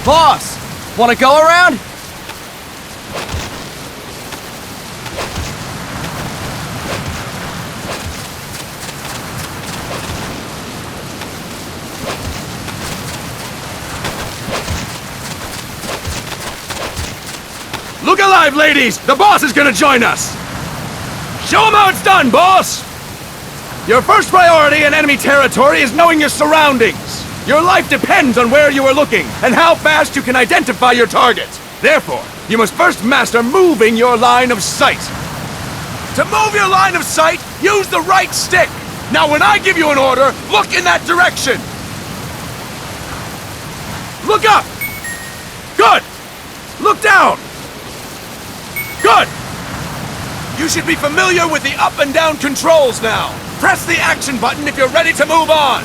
Boss, wanna go around? Look alive, ladies! The boss is gonna join us! Show him how it's done, boss! Your first priority in enemy territory is knowing your surroundings. Your life depends on where you are looking and how fast you can identify your target. Therefore, you must first master moving your line of sight. To move your line of sight, use the right stick. Now when I give you an order, look in that direction. Look up! Good! Look down! Good! You should be familiar with the up and down controls now. Press the action button if you're ready to move on.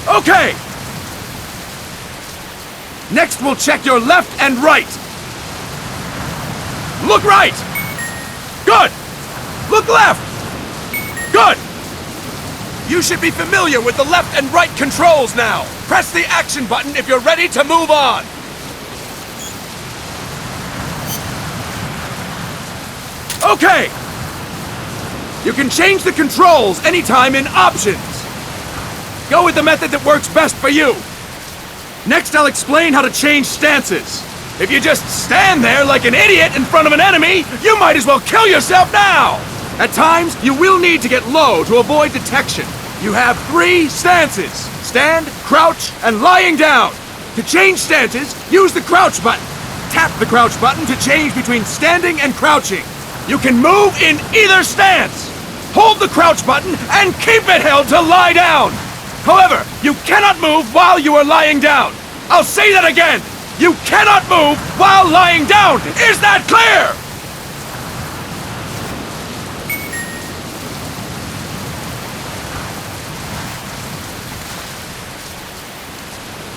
Okay! Next we'll check your left and right. Look right! Good! Look left! Good! You should be familiar with the left and right controls now. Press the action button if you're ready to move on. Okay! You can change the controls anytime in Options. Go with the method that works best for you. Next, I'll explain how to change stances. If you just stand there like an idiot in front of an enemy, you might as well kill yourself now! At times, you will need to get low to avoid detection. You have 3 stances: stand, crouch, and lying down. To change stances, use the crouch button. Tap the crouch button to change between standing and crouching. You can move in either stance. Hold the crouch button and keep it held to lie down. However, you cannot move while you are lying down. I'll say that again. You cannot move while lying down. Is that clear?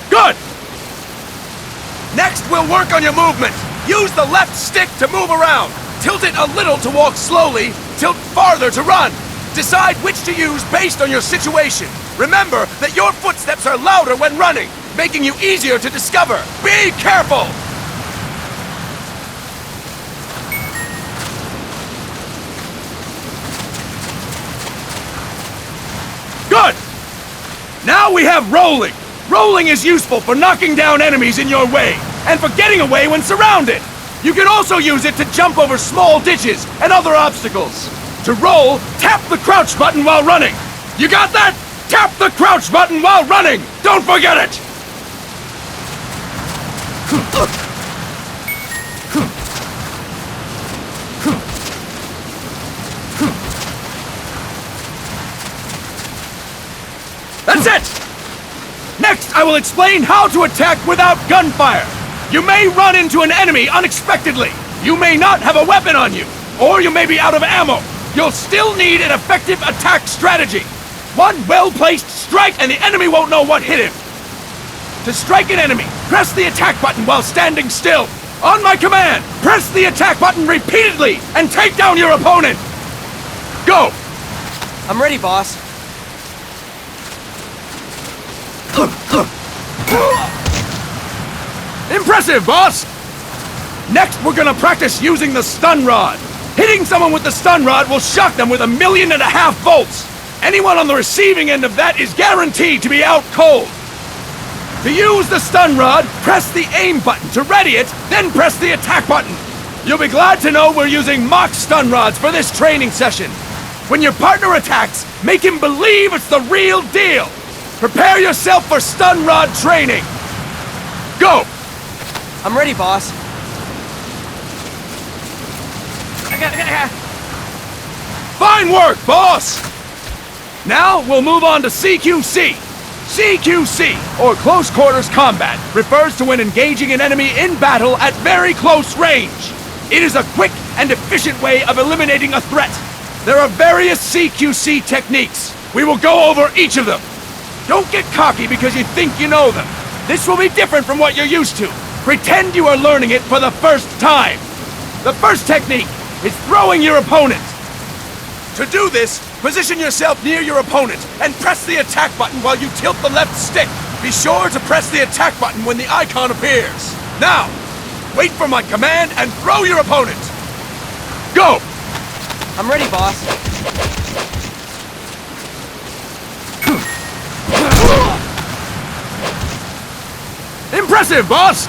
Good. Next, we'll work on your movement. Use the left stick to move around. Tilt it a little to walk slowly, tilt farther to run. Decide which to use based on your situation. Remember that your footsteps are louder when running, making you easier to discover. Be careful! Good! Now we have rolling. Rolling is useful for knocking down enemies in your way, and for getting away when surrounded. You can also use it to jump over small ditches and other obstacles. To roll, tap the crouch button while running. You got that? Tap the crouch button while running! Don't forget it! That's it! Next, I will explain how to attack without gunfire. You may run into an enemy unexpectedly. You may not have a weapon on you, or you may be out of ammo. You'll still need an effective attack strategy. One well-placed strike and the enemy won't know what hit him. To strike an enemy, press the attack button while standing still. On my command, press the attack button repeatedly and take down your opponent. Go! I'm ready, boss. Impressive, boss! Next, we're gonna practice using the stun rod. Hitting someone with the stun rod will shock them with 1.5 million volts. Anyone on the receiving end of that is guaranteed to be out cold. To use the stun rod, press the aim button to ready it, then press the attack button. You'll be glad to know we're using mock stun rods for this training session. When your partner attacks, make him believe it's the real deal. Prepare yourself for stun rod training. Go! I'm ready, boss. Fine work, boss! Now we'll move on to CQC. CQC, or Close Quarters Combat, refers to when engaging an enemy in battle at very close range. It is a quick and efficient way of eliminating a threat. There are various CQC techniques. We will go over each of them. Don't get cocky because you think you know them. This will be different from what you're used to. Pretend you are learning it for the first time. The first technique is throwing your opponent. To do this, position yourself near your opponent and press the attack button while you tilt the left stick. Be sure to press the attack button when the icon appears. Now, wait for my command and throw your opponent. Go! I'm ready, boss. Impressive, boss!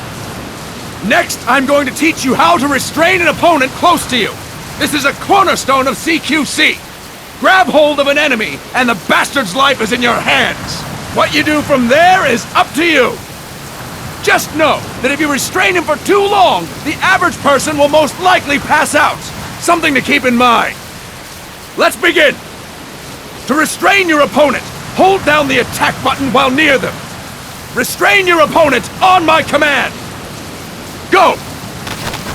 Next, I'm going to teach you how to restrain an opponent close to you. This is a cornerstone of CQC. Grab hold of an enemy, and the bastard's life is in your hands. What you do from there is up to you. Just know that if you restrain him for too long, the average person will most likely pass out. Something to keep in mind. Let's begin. To restrain your opponent, hold down the attack button while near them. Restrain your opponent on my command. Go!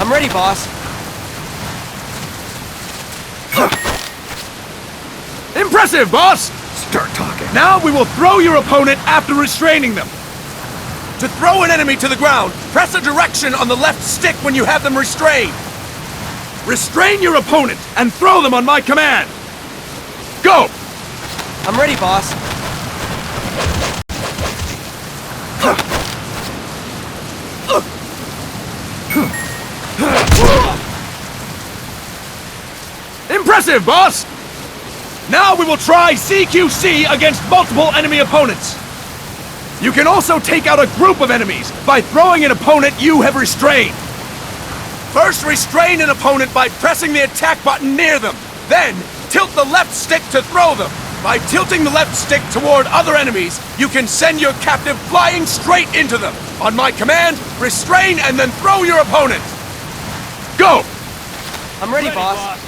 I'm ready, boss. Impressive, boss! Start talking. Now we will throw your opponent after restraining them. To throw an enemy to the ground, press a direction on the left stick when you have them restrained. Restrain your opponent and throw them on my command. Go! I'm ready, boss. Impressive, boss! Now we will try CQC against multiple enemy opponents. You can also take out a group of enemies by throwing an opponent you have restrained. First, restrain an opponent by pressing the attack button near them. Then, tilt the left stick to throw them. By tilting the left stick toward other enemies, you can send your captive flying straight into them. On my command, restrain and then throw your opponent. Go! I'm ready, boss.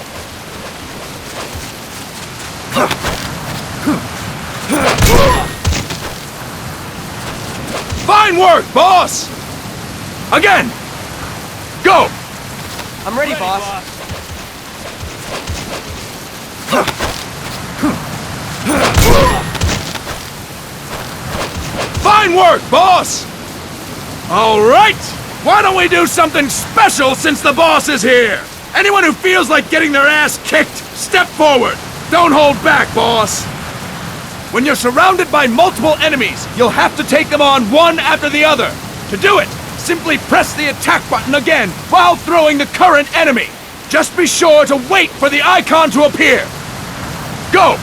Fine work, boss! Again! Go! I'm ready, boss. Fine work, boss! All right! Why don't we do something special since the boss is here? Anyone who feels like getting their ass kicked, step forward! Don't hold back, boss! When you're surrounded by multiple enemies, you'll have to take them on one after the other. To do it, simply press the attack button again while throwing the current enemy. Just be sure to wait for the icon to appear. Go!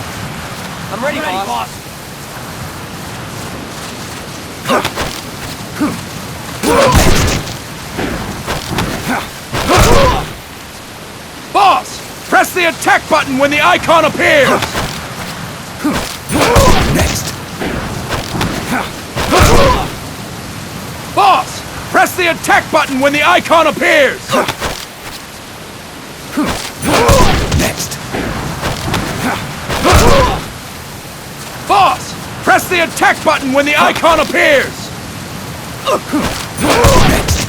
I'm ready, boss. Boss, press the attack button when the icon appears. Next. Boss, press the attack button when the icon appears. Next. Boss, press the attack button when the icon appears. Next.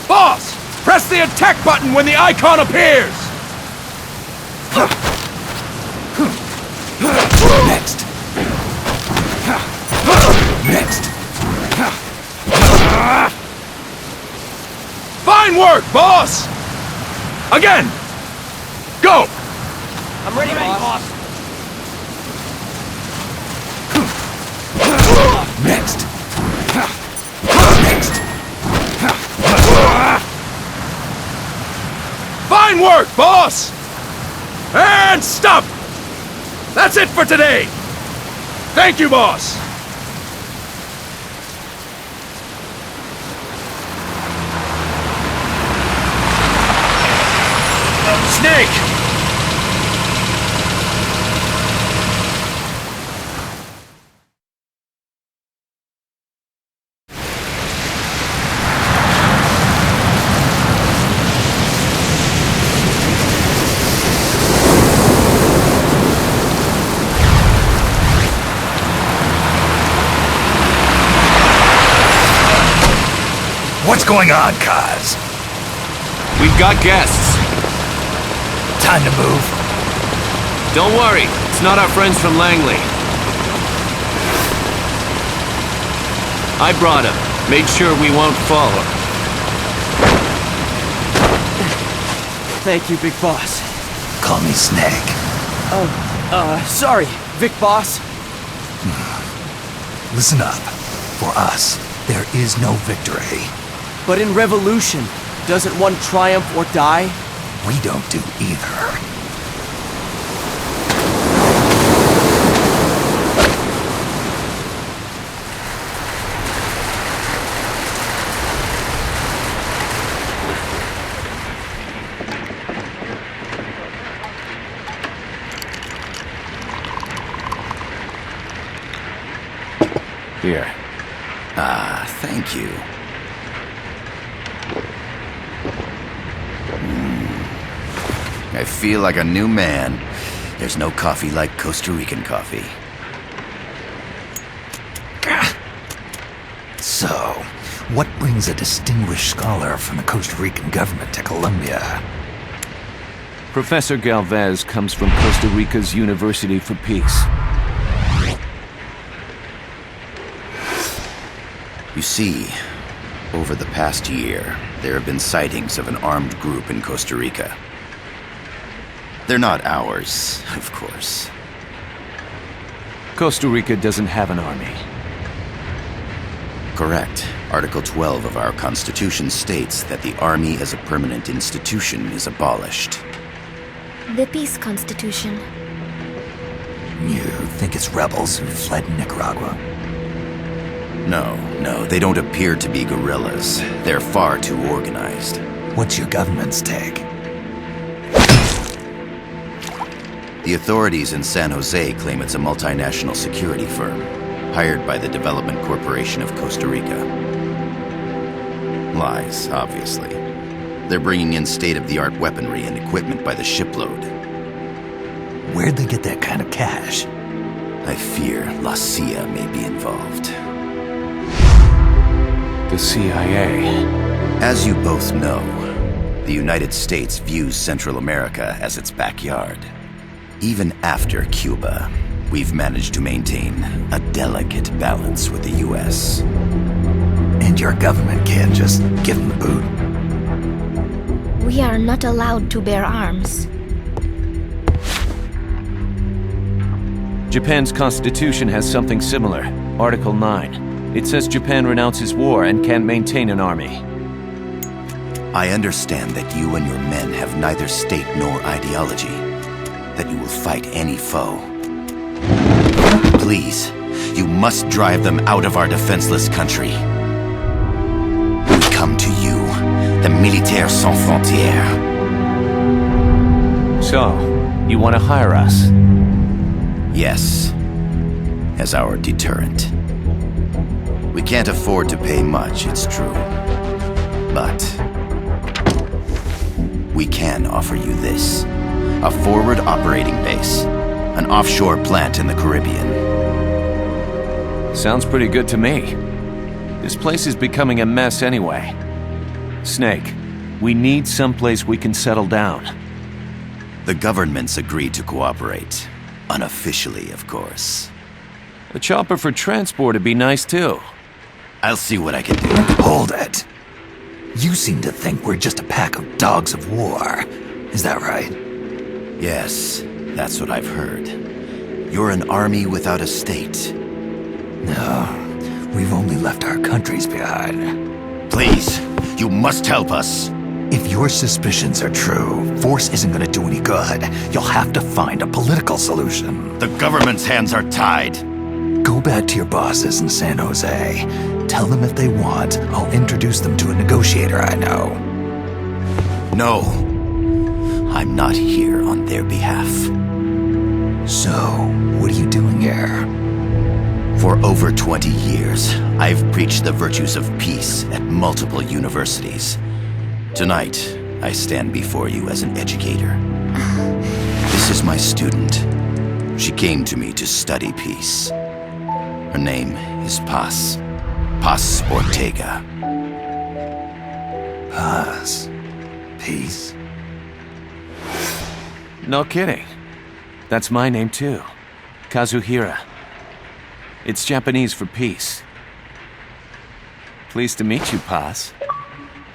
Boss, press the attack button when the icon appears. Next. Next. Fine work, boss! Again! Go! I'm ready, boss. Next. Next. Fine work, boss! And stop! That's it for today! Thank you, boss! Snake! What's going on, Kaz? We've got guests. Time to move. Don't worry, it's not our friends from Langley. I brought him. Made sure we won't follow. Thank you, big boss. Call me Snake. Sorry. Vic, boss. Listen up. For us, there is no victory. But in revolution, doesn't one triumph or die? We don't do either. Here. Ah, thank you. I feel like a new man. There's no coffee like Costa Rican coffee. So, what brings a distinguished scholar from the Costa Rican government to Colombia? Professor Galvez comes from Costa Rica's University for Peace. You see, over the past year, there have been sightings of an armed group in Costa Rica. They're not ours, of course. Costa Rica doesn't have an army. Correct. Article 12 of our Constitution states that the Army as a permanent institution is abolished. The Peace Constitution. You think it's rebels who fled Nicaragua? No, they don't appear to be guerrillas. They're far too organized. What's your government's take? The authorities in San Jose claim it's a multinational security firm, hired by the Development Corporation of Costa Rica. Lies, obviously. They're bringing in state-of-the-art weaponry and equipment by the shipload. Where'd they get that kind of cash? I fear La CIA may be involved. The CIA. As you both know, the United States views Central America as its backyard. Even after Cuba, we've managed to maintain a delicate balance with the US. And your government can't just give them the boot? We are not allowed to bear arms. Japan's constitution has something similar. Article 9. It says Japan renounces war and can't maintain an army. I understand that you and your men have neither state nor ideology, that you will fight any foe. Please, you must drive them out of our defenseless country. We come to you, the Militaires Sans Frontières. So, you want to hire us? Yes, as our deterrent. We can't afford to pay much, it's true. But we can offer you this. A forward operating base. An offshore plant in the Caribbean. Sounds pretty good to me. This place is becoming a mess anyway. Snake, we need someplace we can settle down. The government's agreed to cooperate. Unofficially, of course. A chopper for transport would be nice too. I'll see what I can do. Hold it. You seem to think we're just a pack of dogs of war. Is that right? Yes, that's what I've heard. You're an army without a state. No, we've only left our countries behind. Please, you must help us. If your suspicions are true, force isn't gonna do any good. You'll have to find a political solution. The government's hands are tied. Go back to your bosses in San Jose. Tell them if they want, I'll introduce them to a negotiator I know. No, I'm not here on their behalf. So, what are you doing here? For over 20 years, I've preached the virtues of peace at multiple universities. Tonight, I stand before you as an educator. This is my student. She came to me to study peace. Her name is Paz. Paz Ortega. Paz. Peace. No kidding. That's my name too. Kazuhira. It's Japanese for peace. Pleased to meet you, Paz.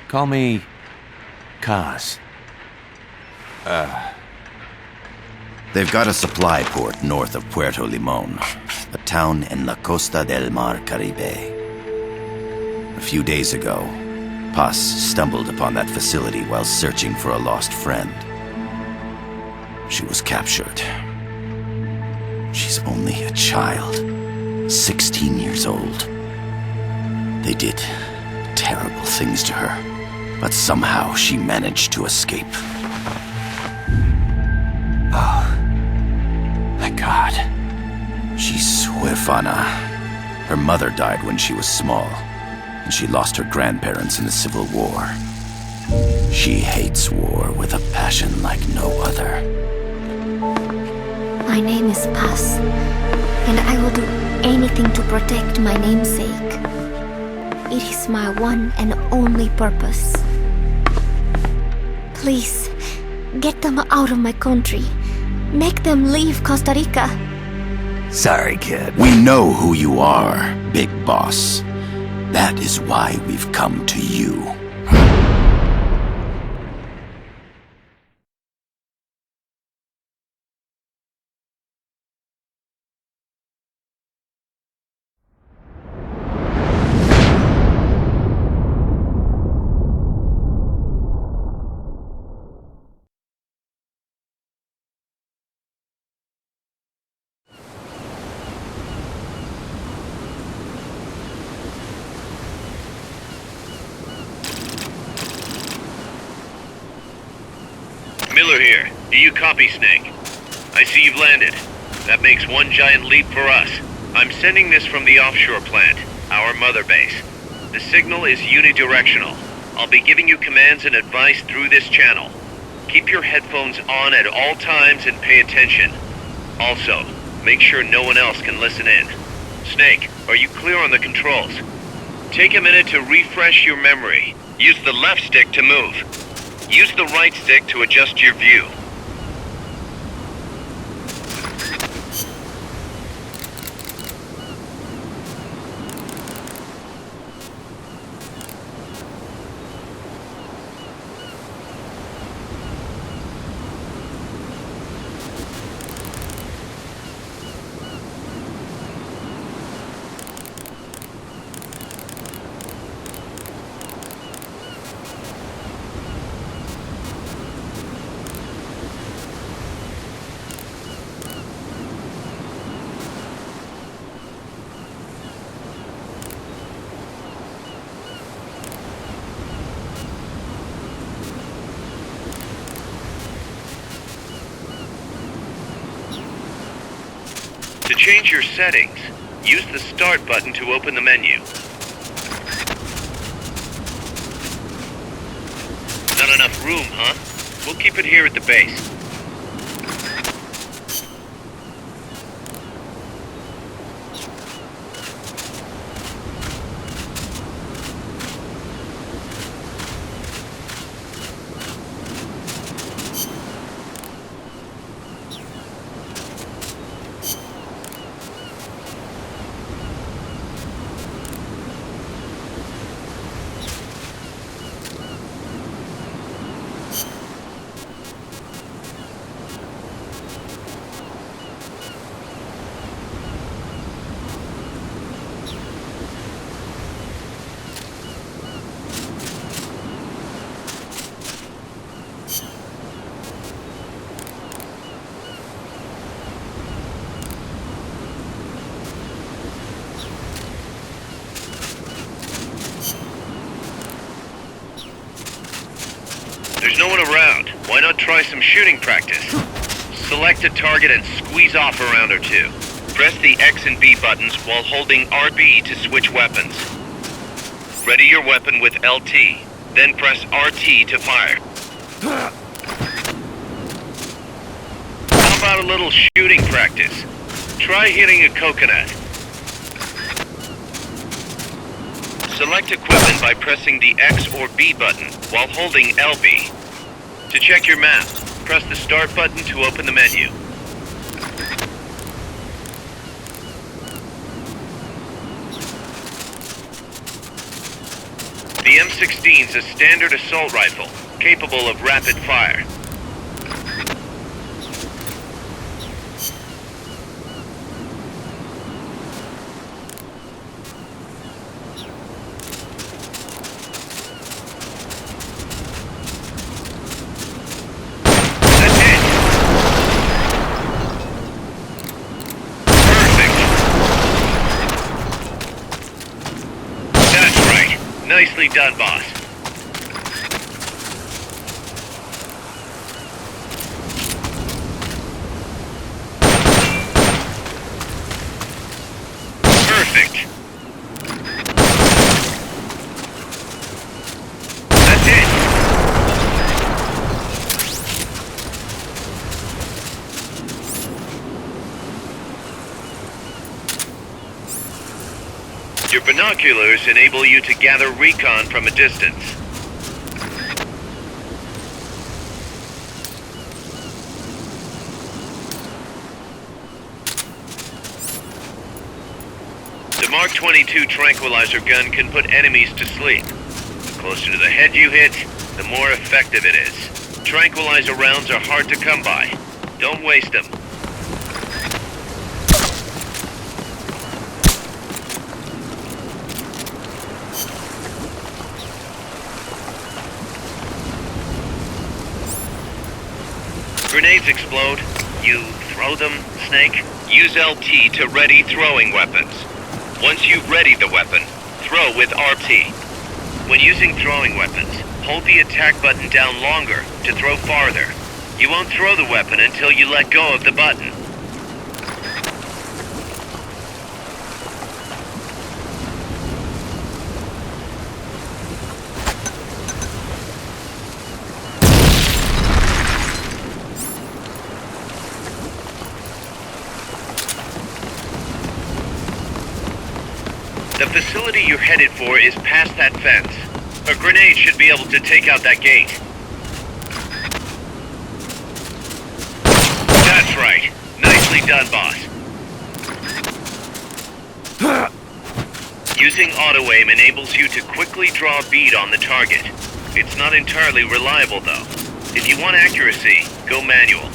Call me Kaz. They've got a supply port north of Puerto Limon, a town in la Costa del Mar Caribe. A few days ago, Paz stumbled upon that facility while searching for a lost friend. She was captured. She's only a child, 16 years old. They did terrible things to her, but somehow she managed to escape. Oh, my God. She's huérfana. Her mother died when she was small, and she lost her grandparents in the Civil War. She hates war with a passion like no other. My name is Paz, and I will do anything to protect my namesake. It is my one and only purpose. Please, get them out of my country. Make them leave Costa Rica. Sorry, kid. We know who you are, Big Boss. That is why we've come to you. Miller here. Do you copy, Snake? I see you've landed. That makes one giant leap for us. I'm sending this from the offshore plant, our mother base. The signal is unidirectional. I'll be giving you commands and advice through this channel. Keep your headphones on at all times and pay attention. Also, make sure no one else can listen in. Snake, are you clear on the controls? Take a minute to refresh your memory. Use the left stick to move. Use the right stick to adjust your view. To change your settings, use the Start button to open the menu. Not enough room, huh? We'll keep it here at the base. There's no one around. Why not try some shooting practice? Select a target and squeeze off a round or two. Press the X and B buttons while holding RB to switch weapons. Ready your weapon with LT, then press RT to fire. How about a little shooting practice? Try hitting a coconut. Select equipment by pressing the X or B button while holding LB. To check your map, press the Start button to open the menu. The M16's a standard assault rifle, capable of rapid fire. Nicely done, boss. Perfect. That's it. Your binoculars enable you to gather recon from a distance. The Mark 22 tranquilizer gun can put enemies to sleep. The closer to the head you hit, the more effective it is. Tranquilizer rounds are hard to come by. Don't waste them. Grenades explode. You throw them, Snake? Use LT to ready throwing weapons. Once you've readied the weapon, throw with RT. When using throwing weapons, hold the attack button down longer to throw farther. You won't throw the weapon until you let go of the button. The facility you're headed for is past that fence. A grenade should be able to take out that gate. That's right. Nicely done, boss. Using auto-aim enables you to quickly draw a bead on the target. It's not entirely reliable, though. If you want accuracy, go manual.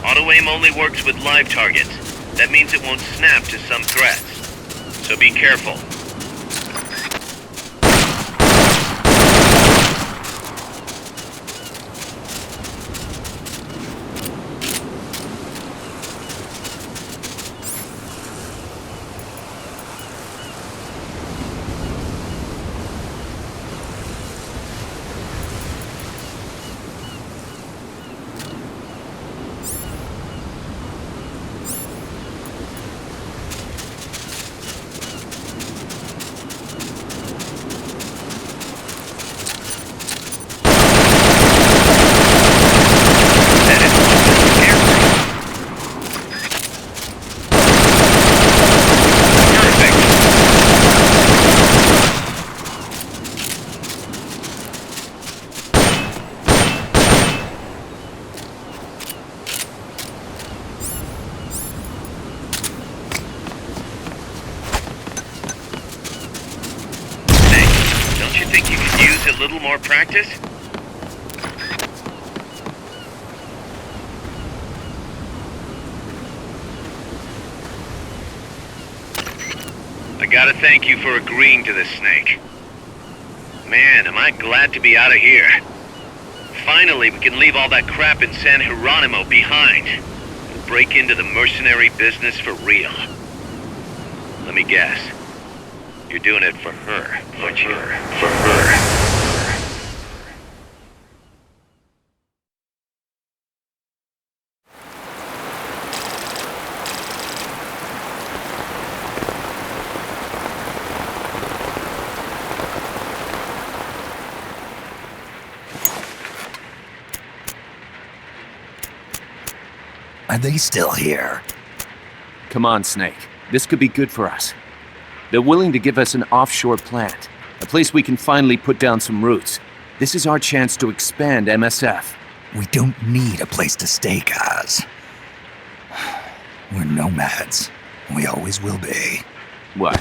Auto-aim only works with live targets. That means it won't snap to some threats. So be careful. A little more practice? I gotta thank you for agreeing to this, Snake. Man, am I glad to be out of here. Finally, we can leave all that crap in San Geronimo behind and break into the mercenary business for real. Let me guess. You're doing it for her, aren't you? For her. Are they still here? Come on, Snake. This could be good for us. They're willing to give us an offshore plant, a place we can finally put down some roots. This is our chance to expand MSF. We don't need a place to stay, Kaz. We're nomads. We always will be. What?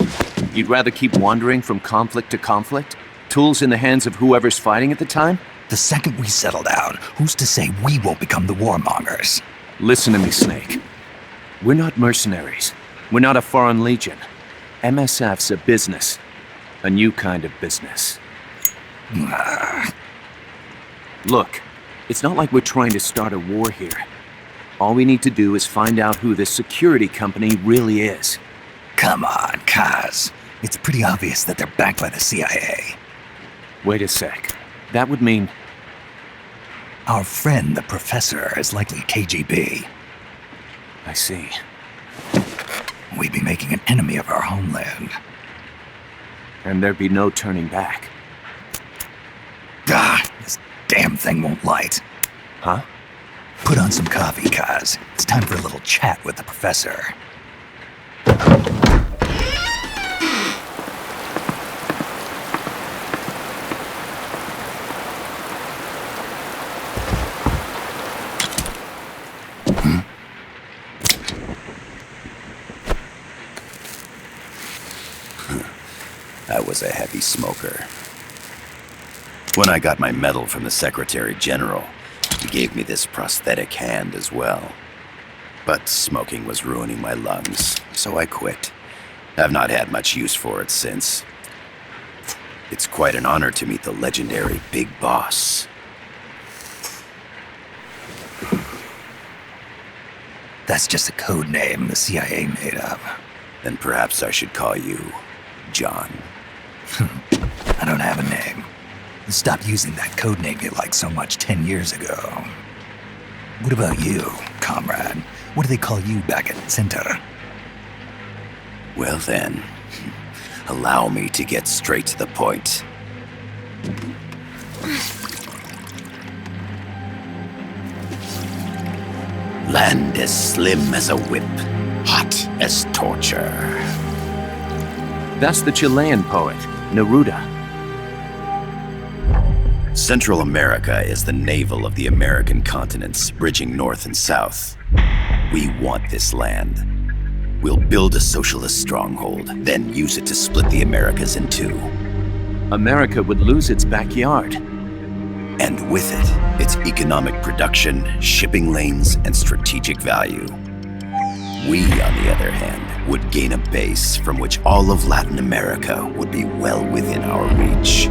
You'd rather keep wandering from conflict to conflict? Tools in the hands of whoever's fighting at the time? The second we settle down, who's to say we won't become the warmongers? Listen to me, Snake. We're not mercenaries. We're not a foreign legion. MSF's a business. A new kind of business. Look, it's not like we're trying to start a war here. All we need to do is find out who this security company really is. Come on, Kaz. It's pretty obvious that they're backed by the CIA. Wait a sec. That would mean... Our friend, the professor, is likely KGB. I see. We'd be making an enemy of our homeland. And there'd be no turning back. This damn thing won't light. Huh? Put on some coffee, Kaz. It's time for a little chat with the professor. I was a heavy smoker. When I got my medal from the Secretary General, he gave me this prosthetic hand as well. But smoking was ruining my lungs, so I quit. I've not had much use for it since. It's quite an honor to meet the legendary Big Boss. That's just a code name the CIA made up. Then perhaps I should call you John. I don't have a name. Stop using that code name you liked so much 10 years ago. What about you, comrade? What do they call you back at Center? Well then, allow me to get straight to the point. Land as slim as a whip, hot as torture. That's the Chilean poet, Neruda. Central America is the navel of the American continents, bridging north and south. We want this land. We'll build a socialist stronghold, then use it to split the Americas in two. America would lose its backyard. And with it, its economic production, shipping lanes, and strategic value. We, on the other hand, would gain a base from which all of Latin America would be well within our reach.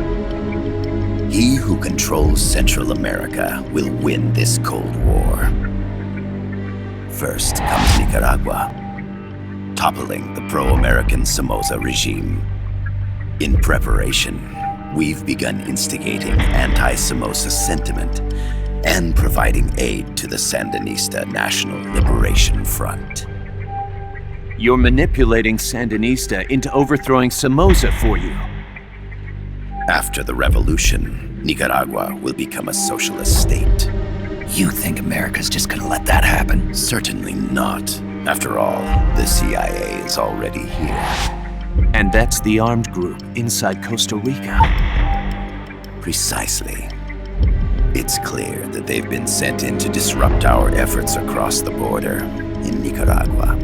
He who controls Central America will win this Cold War. First comes Nicaragua, toppling the pro-American Somoza regime. In preparation, we've begun instigating anti-Somoza sentiment and providing aid to the Sandinista National Liberation Front. You're manipulating Sandinista into overthrowing Somoza for you. After the revolution, Nicaragua will become a socialist state. You think America's just gonna let that happen? Certainly not. After all, the CIA is already here. And that's the armed group inside Costa Rica. Precisely. It's clear that they've been sent in to disrupt our efforts across the border in Nicaragua.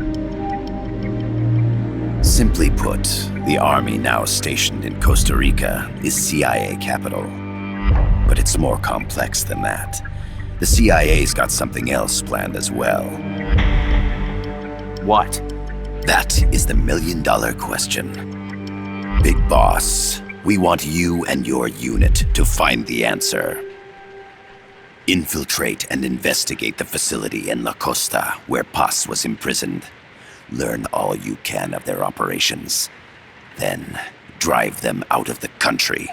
Simply put, the army now stationed in Costa Rica is CIA capital. But it's more complex than that. The CIA's got something else planned as well. What? That is the million-dollar question. Big Boss, we want you and your unit to find the answer. Infiltrate and investigate the facility in La Costa where Paz was imprisoned. Learn all you can of their operations. Then, drive them out of the country.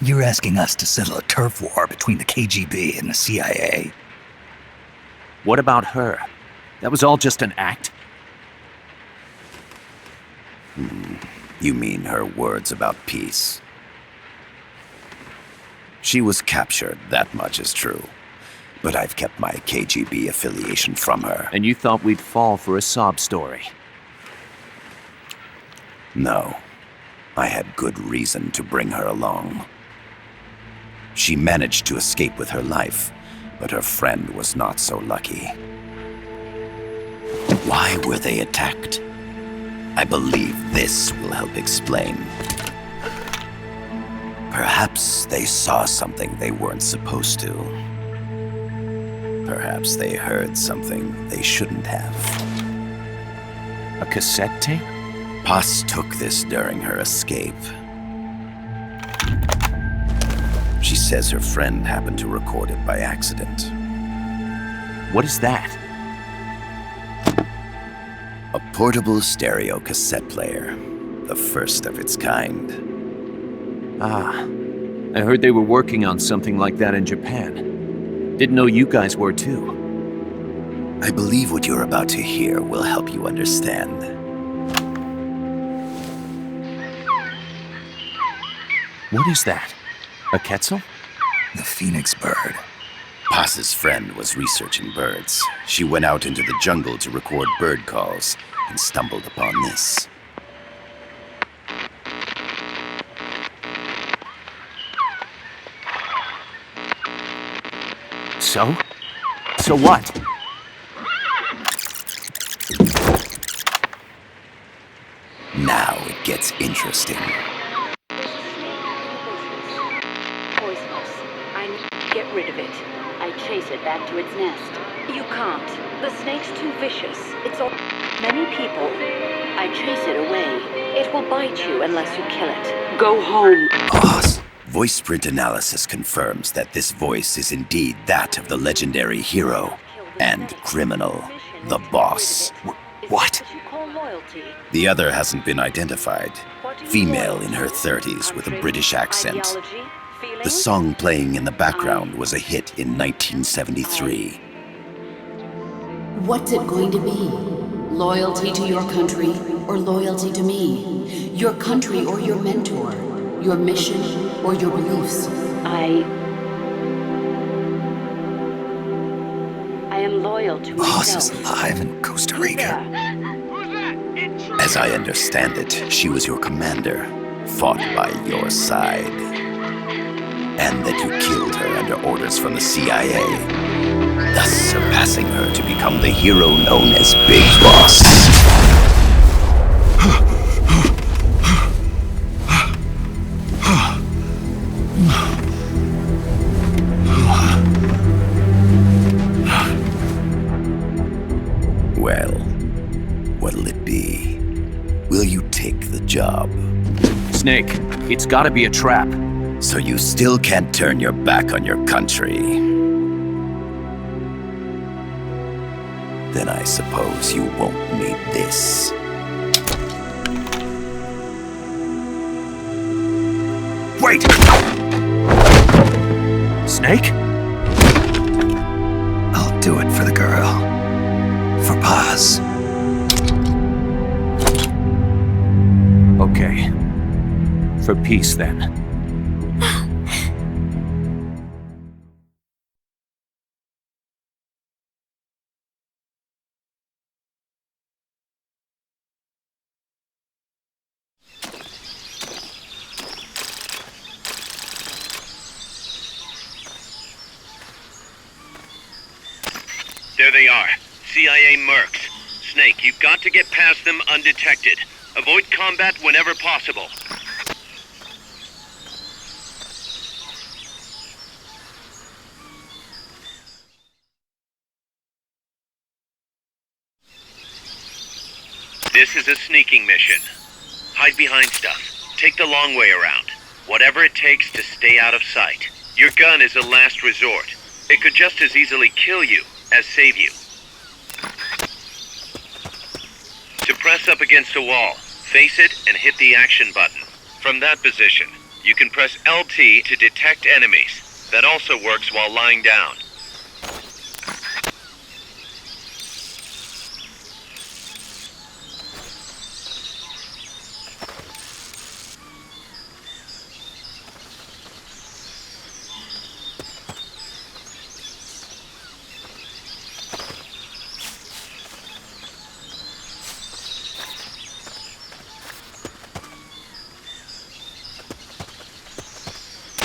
You're asking us to settle a turf war between the KGB and the CIA? What about her? That was all just an act? You mean her words about peace? She was captured, that much is true. But I've kept my KGB affiliation from her. And you thought we'd fall for a sob story? No. I had good reason to bring her along. She managed to escape with her life, but her friend was not so lucky. Why were they attacked? I believe this will help explain. Perhaps they saw something they weren't supposed to. Perhaps they heard something they shouldn't have. A cassette tape? Paz took this during her escape. She says her friend happened to record it by accident. What is that? A portable stereo cassette player. The first of its kind. Ah, I heard they were working on something like that in Japan. Didn't know you guys were too. I believe what you're about to hear will help you understand. What is that? A quetzal? The phoenix bird. Paz's friend was researching birds. She went out into the jungle to record bird calls and stumbled upon this. So? So what? Now it gets interesting. Poisonous. I need to get rid of it. I chase it back to its nest. You can't. The snake's too vicious. It's all many people. I chase it away. It will bite you unless you kill it. Go home. Boss. Voice print analysis confirms that this voice is indeed that of the legendary hero and criminal, the boss. What? The other hasn't been identified. Female in her 30s with a British accent. The song playing in the background was a hit in 1973. What's it going to be? Loyalty to your country or loyalty to me? Your country or your mentor? Your mission or your beliefs? I am loyal to Boss myself. is alive in Costa Rica. As I understand it, she was your commander, fought by your side. And that you killed her under orders from the CIA, thus surpassing her to become the hero known as Big Boss. Well, what'll it be? Will you take the job? Snake, it's gotta be a trap. So you still can't turn your back on your country? Then I suppose you won't need this. Wait! Snake? I'll do it for the girl. For Paz. Okay. For peace, then. There they are. CIA mercs. Snake, you've got to get past them undetected. Avoid combat whenever possible. This is a sneaking mission. Hide behind stuff. Take the long way around. Whatever it takes to stay out of sight. Your gun is a last resort. It could just as easily kill you as save you. To press up against a wall, face it and hit the action button. From that position, you can press LT to detect enemies. That also works while lying down.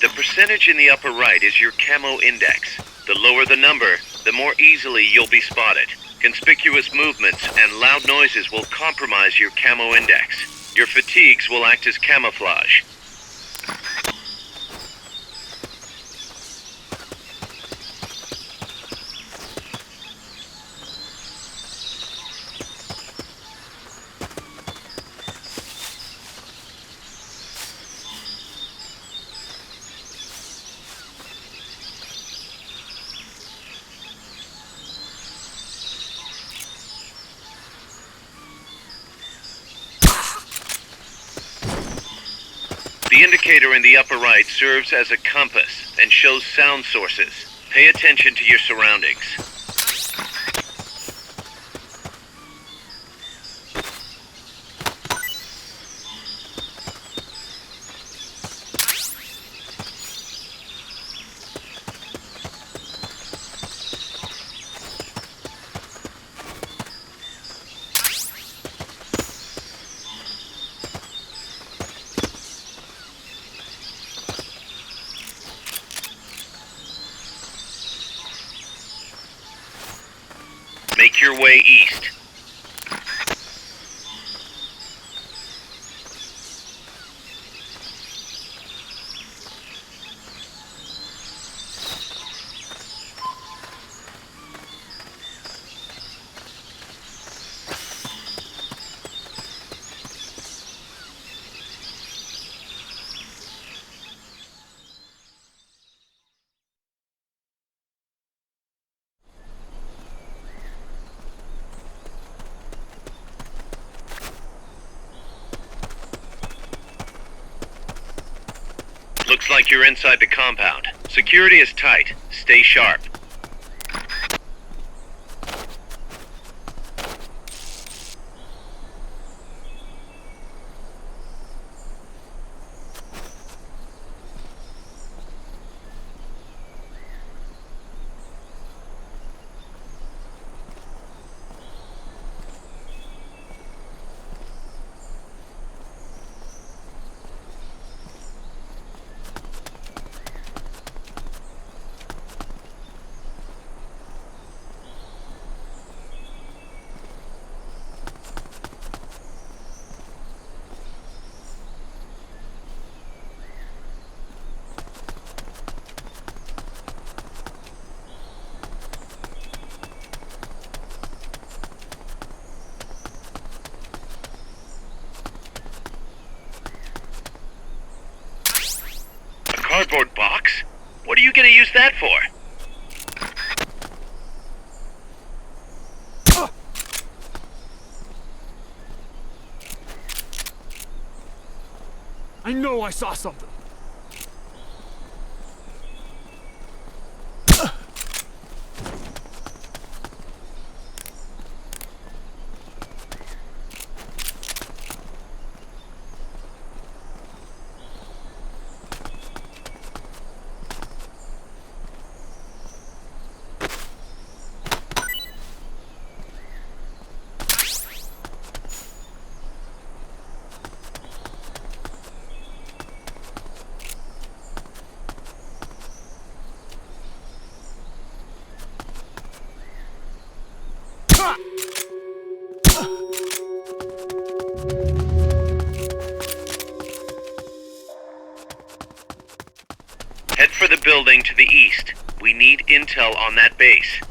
The percentage in the upper right is your camo index. The lower the number, the more easily you'll be spotted. Conspicuous movements and loud noises will compromise your camo index. Your fatigues will act as camouflage. The indicator in the upper right serves as a compass and shows sound sources. Pay attention to your surroundings. Make your way east. Looks like you're inside the compound. Security is tight. Stay sharp. Cardboard box? What are you gonna use that for? I know I saw something. Head for the building to the east. We need intel on that base.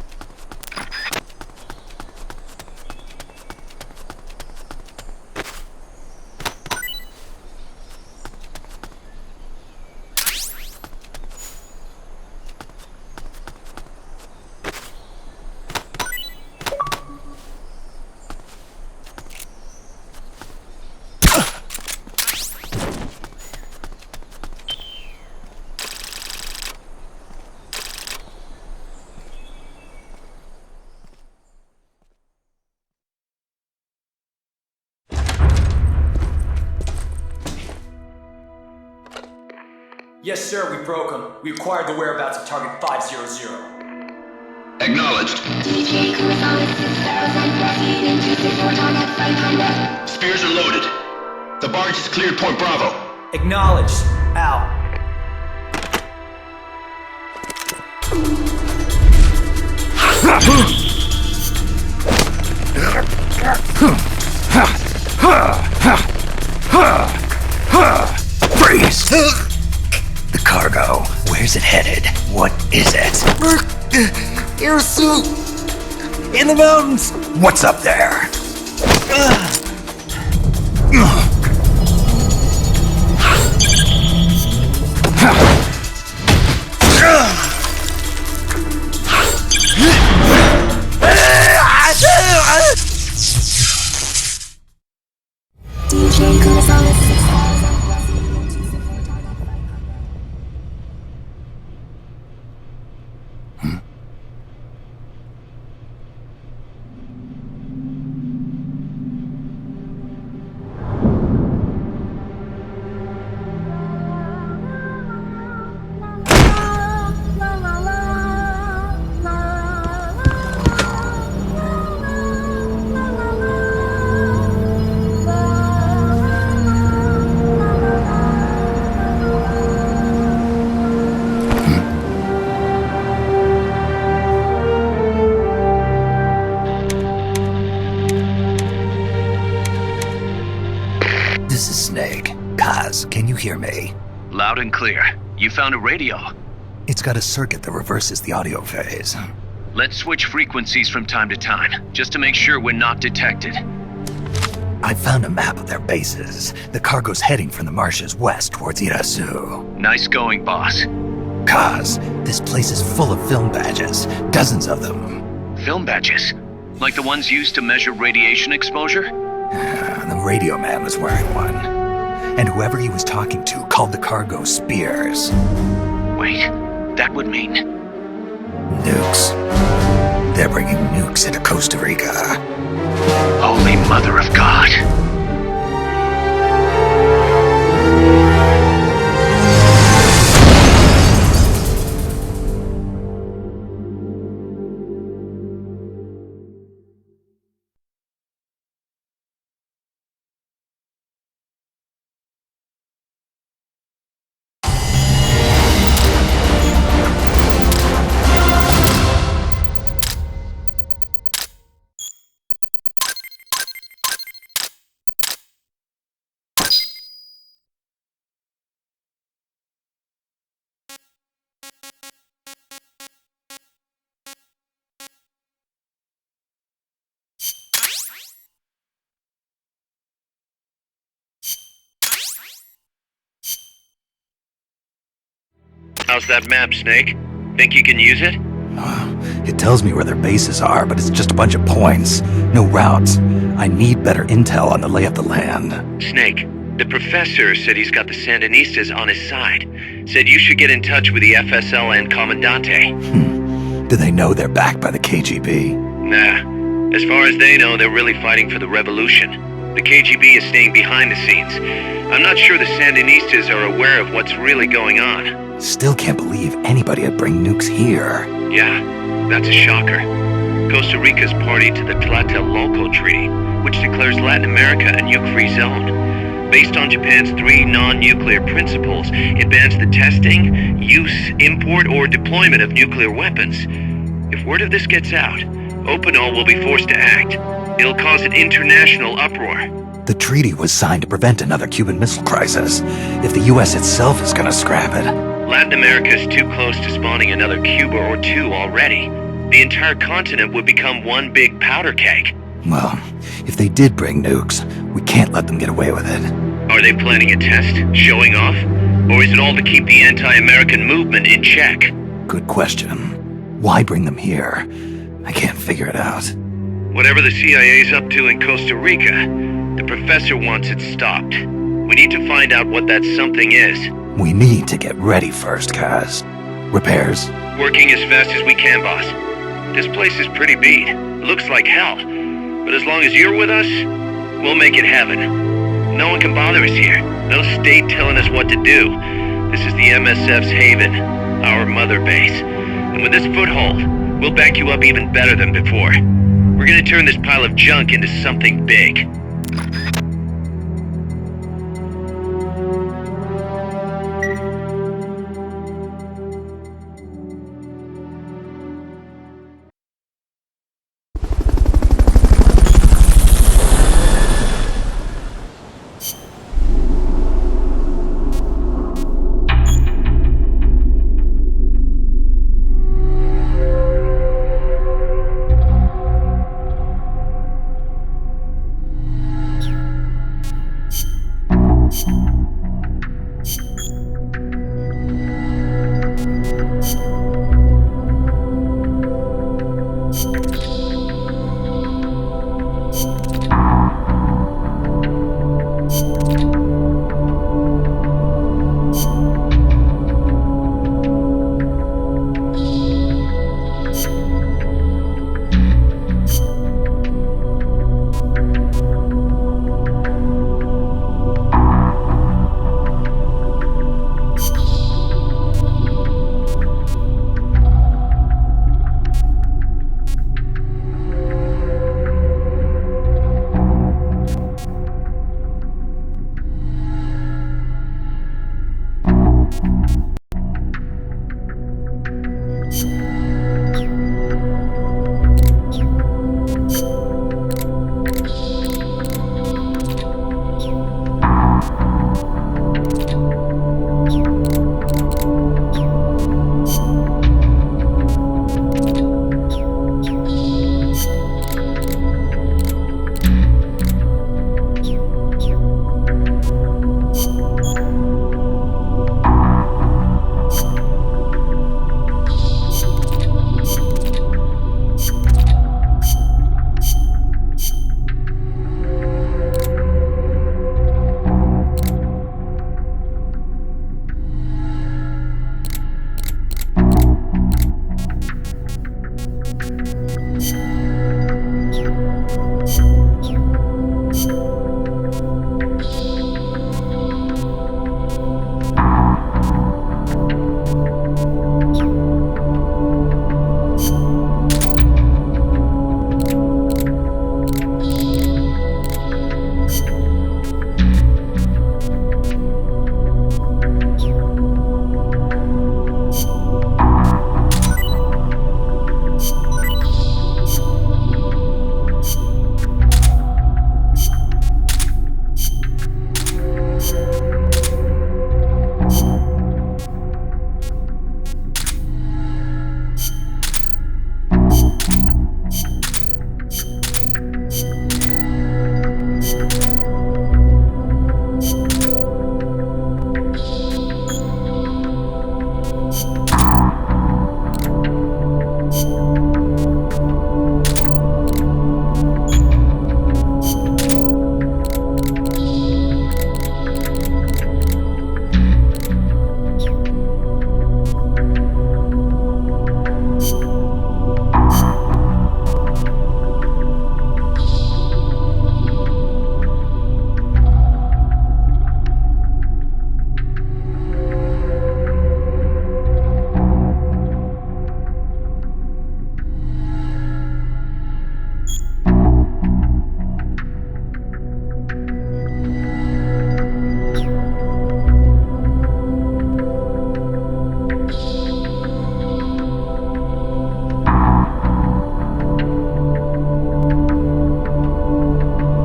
Yes, sir, we broke them. We acquired the whereabouts of target 500. Acknowledged. DJ Kurosawa 6000, proceeding to support target 500. Spears are loaded. The barge has cleared Point Bravo. Acknowledged. Out. Freeze! The cargo. Where's it headed? What is it? Air suit! In the mountains! What's up there? DJ Kurosawa 6000, proceeding to support hear me? Loud and clear. You found a radio. It's got a circuit that reverses the audio phase. Let's switch frequencies from time to time, just to make sure we're not detected. I found a map of their bases. The cargo's heading from the marshes west towards Irasu. Nice going, boss. Kaz, this place is full of film badges. Dozens of them. Film badges? Like the ones used to measure radiation exposure? The radio man was wearing one. And whoever he was talking to called the cargo spears. Wait, that would mean... Nukes. They're bringing nukes into Costa Rica. Holy Mother of God. How's that map, Snake? Think you can use it? It tells me where their bases are, but it's just a bunch of points. No routes. I need better intel on the lay of the land. Snake, the professor said he's got the Sandinistas on his side. Said you should get in touch with the FSL and Commandante. Do they know they're backed by the KGB? Nah. As far as they know, they're really fighting for the revolution. The KGB is staying behind the scenes. I'm not sure the Sandinistas are aware of what's really going on. Still can't believe anybody would bring nukes here. Yeah, that's a shocker. Costa Rica's party to the Tlatelolco Treaty, which declares Latin America a nuke-free zone. Based on Japan's 3 non-nuclear principles, it bans the testing, use, import, or deployment of nuclear weapons. If word of this gets out, Opinol will be forced to act. It'll cause an international uproar. The treaty was signed to prevent another Cuban Missile Crisis. If the U.S. itself is gonna scrap it... Latin America is too close to spawning another Cuba or two already. The entire continent would become one big powder keg. Well, if they did bring nukes, we can't let them get away with it. Are they planning a test? Showing off? Or is it all to keep the anti-American movement in check? Good question. Why bring them here? I can't figure it out. Whatever the CIA's up to in Costa Rica, the professor wants it stopped. We need to find out what that something is. We need to get ready first, Kaz. Repairs? Working as fast as we can, boss. This place is pretty beat. Looks like hell. But as long as you're with us, we'll make it heaven. No one can bother us here. No state telling us what to do. This is the MSF's haven, our mother base. And with this foothold, we'll back you up even better than before. We're gonna turn this pile of junk into something big.